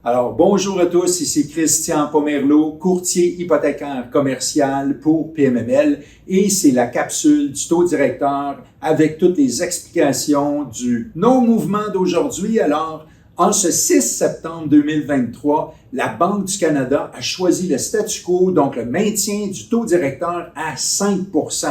Alors, bonjour à tous, ici Christian Pomerleau, courtier hypothécaire commercial pour PMML et c'est la capsule du taux directeur avec toutes les explications du non-mouvement d'aujourd'hui. Alors, en ce 6 septembre 2023, la Banque du Canada a choisi le statu quo, donc le maintien du taux directeur à 5 %.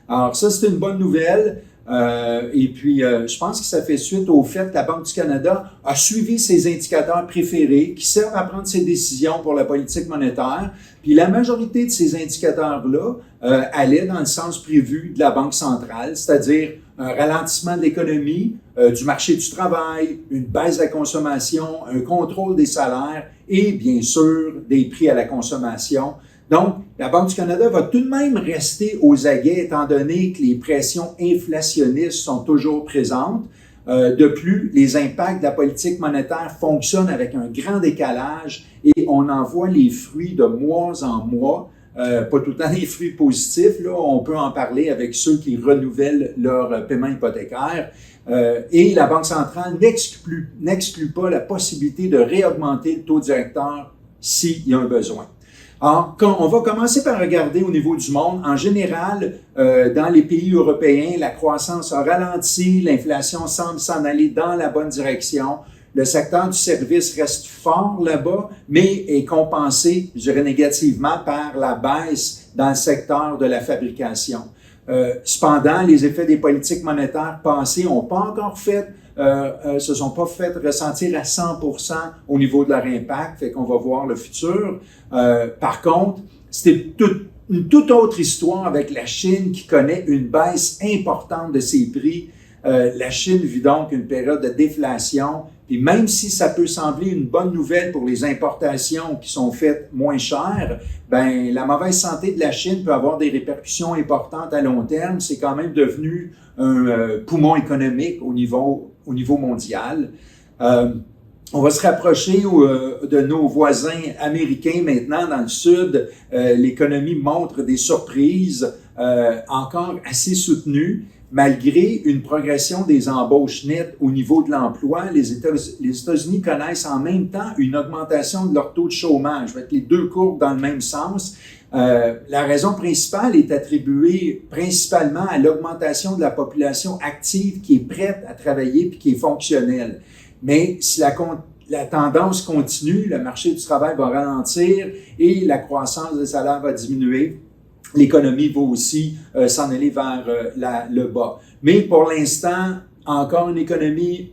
Alors, ça, c'est une bonne nouvelle. Je pense que ça fait suite au fait que la Banque du Canada a suivi ses indicateurs préférés qui servent à prendre ses décisions pour la politique monétaire. Puis la majorité de ces indicateurs-là allaient dans le sens prévu de la Banque centrale, c'est-à-dire un ralentissement de l'économie, du marché du travail, une baisse de la consommation, un contrôle des salaires et bien sûr des prix à la consommation. Donc, la Banque du Canada va tout de même rester aux aguets étant donné que les pressions inflationnistes sont toujours présentes. De plus, les impacts de la politique monétaire fonctionnent avec un grand décalage et on en voit les fruits de mois en mois. Pas tout le temps les fruits positifs, là, on peut en parler avec ceux qui renouvellent leur paiement hypothécaire. Et la Banque centrale n'exclut pas la possibilité de réaugmenter le taux directeur s'il y a un besoin. Alors, on va commencer par regarder au niveau du monde. En général, dans les pays européens, la croissance a ralenti, l'inflation semble s'en aller dans la bonne direction. Le secteur du service reste fort là-bas, mais est compensé, je dirais négativement, par la baisse dans le secteur de la fabrication. Cependant, les effets des politiques monétaires passées n'ont pas encore se sont pas fait ressentir à 100% au niveau de leur impact, fait qu'on va voir le futur. Par contre, c'était une toute autre histoire avec la Chine qui connaît une baisse importante de ses prix. La Chine vit donc une période de déflation. Puis même si ça peut sembler une bonne nouvelle pour les importations qui sont faites moins chères, ben la mauvaise santé de la Chine peut avoir des répercussions importantes à long terme. C'est quand même devenu un poumon économique au niveau mondial. On va se rapprocher de nos voisins américains maintenant dans le sud. L'économie montre des surprises encore assez soutenues. Malgré une progression des embauches nettes au niveau de l'emploi, les États-Unis connaissent en même temps une augmentation de leur taux de chômage, avec les deux courbes dans le même sens. La raison principale est attribuée principalement à l'augmentation de la population active qui est prête à travailler puis qui est fonctionnelle. Mais si la tendance continue, le marché du travail va ralentir et la croissance des salaires va diminuer. L'économie va aussi s'en aller vers le bas. Mais pour l'instant, encore une économie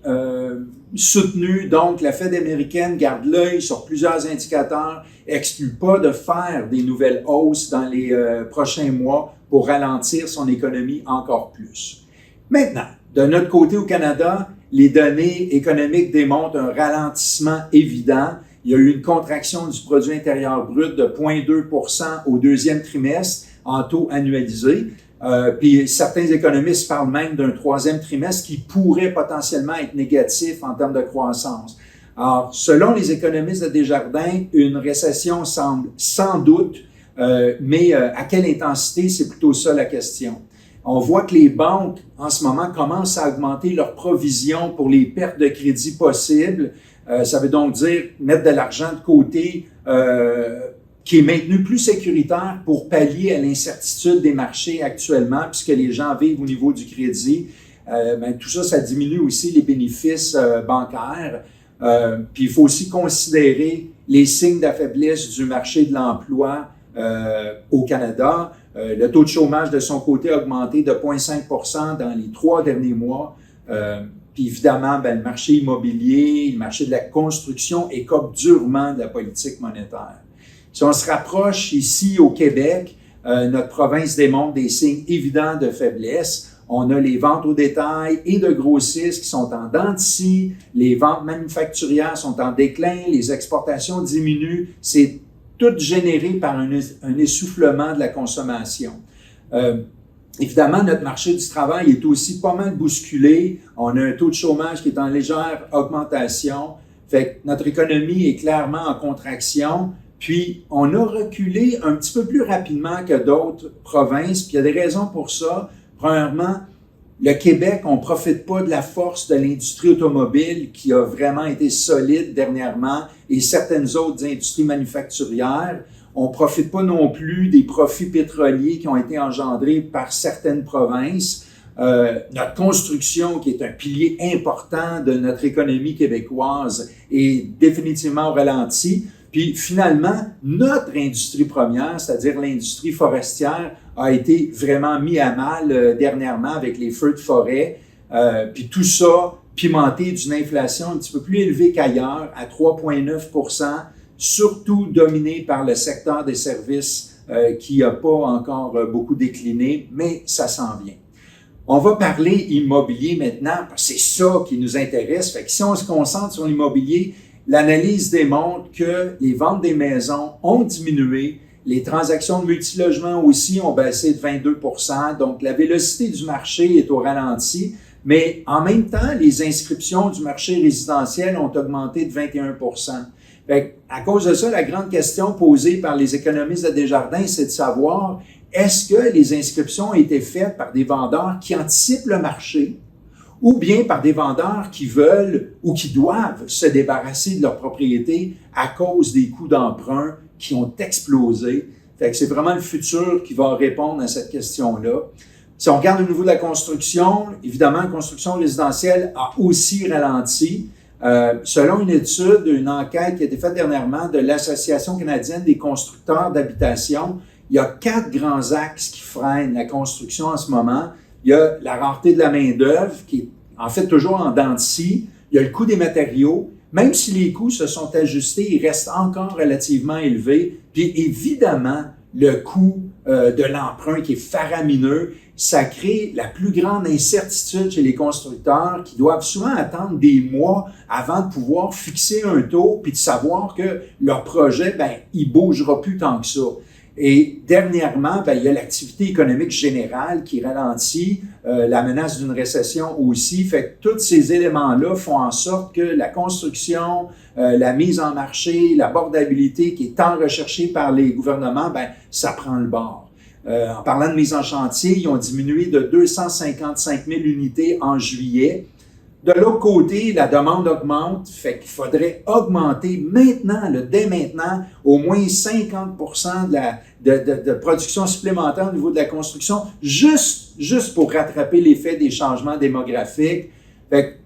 soutenue. Donc, la Fed américaine garde l'œil sur plusieurs indicateurs, exclut pas de faire des nouvelles hausses dans les prochains mois pour ralentir son économie encore plus. Maintenant, de notre côté au Canada, les données économiques démontrent un ralentissement évident. Il y a eu une contraction du produit intérieur brut de 0,2 % au deuxième trimestre en taux annualisé. Puis certains économistes parlent même d'un troisième trimestre qui pourrait potentiellement être négatif en termes de croissance. Alors, selon les économistes de Desjardins, une récession semble sans doute, mais à quelle intensité, c'est plutôt ça la question. On voit que les banques, en ce moment, commencent à augmenter leurs provisions pour les pertes de crédit possibles. Ça veut donc dire mettre de l'argent de côté qui est maintenu plus sécuritaire pour pallier à l'incertitude des marchés actuellement, puisque les gens vivent au niveau du crédit. Tout ça, ça diminue aussi les bénéfices bancaires. Puis il faut aussi considérer les signes d'affaiblisse du marché de l'emploi au Canada. Le taux de chômage de son côté a augmenté de 0,5 % dans les 3 derniers mois. Puis évidemment, le marché immobilier, le marché de la construction écope durement de la politique monétaire. Si on se rapproche ici au Québec, notre province démontre des signes évidents de faiblesse. On a les ventes au détail et de grossistes qui sont en dents de scie. Les ventes manufacturières sont en déclin. Les exportations diminuent. C'est tout généré par un essoufflement de la consommation. Évidemment, notre marché du travail est aussi pas mal bousculé. On a un taux de chômage qui est en légère augmentation. Fait que notre économie est clairement en contraction. Puis, on a reculé un petit peu plus rapidement que d'autres provinces. Puis, il y a des raisons pour ça. Premièrement, Le Québec, on profite pas de la force de l'industrie automobile qui a vraiment été solide dernièrement et certaines autres industries manufacturières. On profite pas non plus des profits pétroliers qui ont été engendrés par certaines provinces. Notre construction, qui est un pilier important de notre économie québécoise, est définitivement au ralenti. Puis finalement, notre industrie première, c'est-à-dire l'industrie forestière, a été vraiment mis à mal dernièrement avec les feux de forêt. Puis tout ça pimenté d'une inflation un petit peu plus élevée qu'ailleurs, à 3,9%, surtout dominé par le secteur des services qui n'a pas encore beaucoup décliné, mais ça s'en vient. On va parler immobilier maintenant, parce que c'est ça qui nous intéresse. Fait que si on se concentre sur l'immobilier, l'analyse démontre que les ventes des maisons ont diminué, les transactions de multilogement aussi ont baissé de 22%, donc la vélocité du marché est au ralenti, mais en même temps, les inscriptions du marché résidentiel ont augmenté de 21%. Fait à cause de ça, la grande question posée par les économistes de Desjardins, c'est de savoir est-ce que les inscriptions ont été faites par des vendeurs qui anticipent le marché ou bien par des vendeurs qui veulent ou qui doivent se débarrasser de leur propriété à cause des coûts d'emprunt qui ont explosé. Fait que c'est vraiment le futur qui va répondre à cette question-là. Si on regarde au niveau de la construction, évidemment, la construction résidentielle a aussi ralenti. Selon une étude, une enquête qui a été faite dernièrement de l'Association canadienne des constructeurs d'habitation, il y a 4 grands axes qui freinent la construction en ce moment. Il y a la rareté de la main-d'œuvre, qui est en fait toujours en dents de scie. Il y a le coût des matériaux. Même si les coûts se sont ajustés, ils restent encore relativement élevés. Puis évidemment, le coût de l'emprunt qui est faramineux, ça crée la plus grande incertitude chez les constructeurs qui doivent souvent attendre des mois avant de pouvoir fixer un taux puis de savoir que leur projet, il bougera plus tant que ça. Et dernièrement, il y a l'activité économique générale qui ralentit, la menace d'une récession aussi. Fait que tous ces éléments-là font en sorte que la construction, la mise en marché, l'abordabilité qui est tant recherchée par les gouvernements, ça prend le bord. En parlant de mise en chantier, ils ont diminué de 255 000 unités en juillet. De l'autre côté, la demande augmente, fait qu'il faudrait augmenter maintenant, dès maintenant, au moins 50% de production supplémentaire au niveau de la construction, juste pour rattraper l'effet des changements démographiques. Fait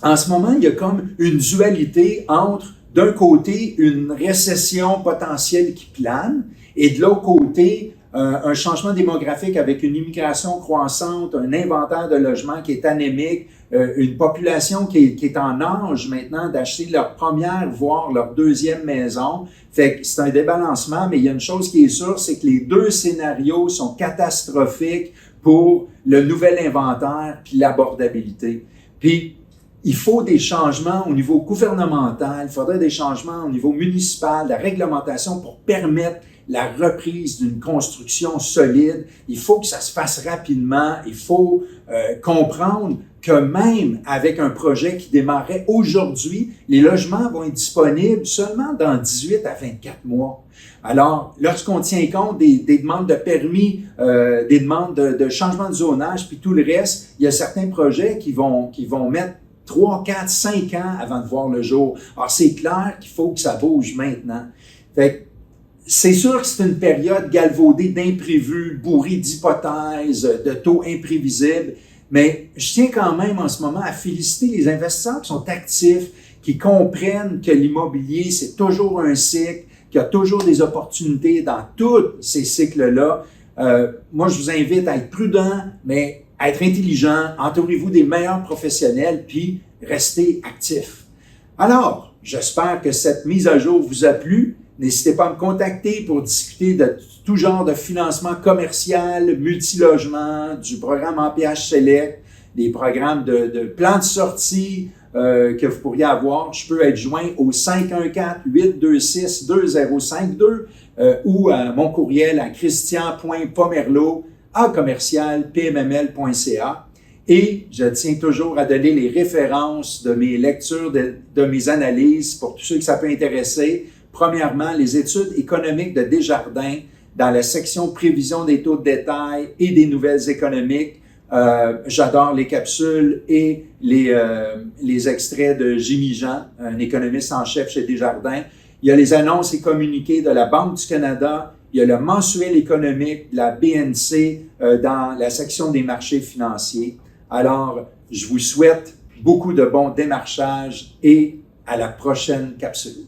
en ce moment, il y a comme une dualité entre, d'un côté, une récession potentielle qui plane, et de l'autre côté, un changement démographique avec une immigration croissante, un inventaire de logements qui est anémique, une population qui est en âge maintenant d'acheter leur première, voire leur deuxième maison. Fait que c'est un débalancement, mais il y a une chose qui est sûre, c'est que les deux scénarios sont catastrophiques pour le nouvel inventaire puis l'abordabilité. Puis, il faut des changements au niveau gouvernemental, il faudrait des changements au niveau municipal, la réglementation pour permettre la reprise d'une construction solide. Il faut que ça se fasse rapidement. Il faut comprendre que même avec un projet qui démarrait aujourd'hui, les logements vont être disponibles seulement dans 18 à 24 mois. Alors, lorsqu'on tient compte des demandes de permis, des demandes de changement de zonage, puis tout le reste, il y a certains projets qui vont mettre 3, 4, 5 ans avant de voir le jour. Alors, c'est clair qu'il faut que ça bouge maintenant. Fait que, c'est sûr que c'est une période galvaudée d'imprévus, bourrée d'hypothèses, de taux imprévisibles, mais je tiens quand même en ce moment à féliciter les investisseurs qui sont actifs, qui comprennent que l'immobilier, c'est toujours un cycle, qu'il y a toujours des opportunités dans tous ces cycles-là. Moi, je vous invite à être prudent, mais à être intelligent, entourez-vous des meilleurs professionnels, puis restez actifs. Alors, j'espère que cette mise à jour vous a plu. N'hésitez pas à me contacter pour discuter de tout genre de financement commercial, multilogement, du programme MPH Select, des programmes de plans de sortie que vous pourriez avoir. Je peux être joint au 514-826-2052 ou à mon courriel à christian.pomerleau@pmml.ca. Et je tiens toujours à donner les références de mes lectures, de mes analyses pour tous ceux que ça peut intéresser. Premièrement, les études économiques de Desjardins dans la section prévision des taux de détail et des nouvelles économiques. J'adore les capsules et les extraits de Jimmy Jean, un économiste en chef chez Desjardins. Il y a les annonces et communiqués de la Banque du Canada. Il y a le mensuel économique de la BNC dans la section des marchés financiers. Alors, je vous souhaite beaucoup de bons démarchages et à la prochaine capsule.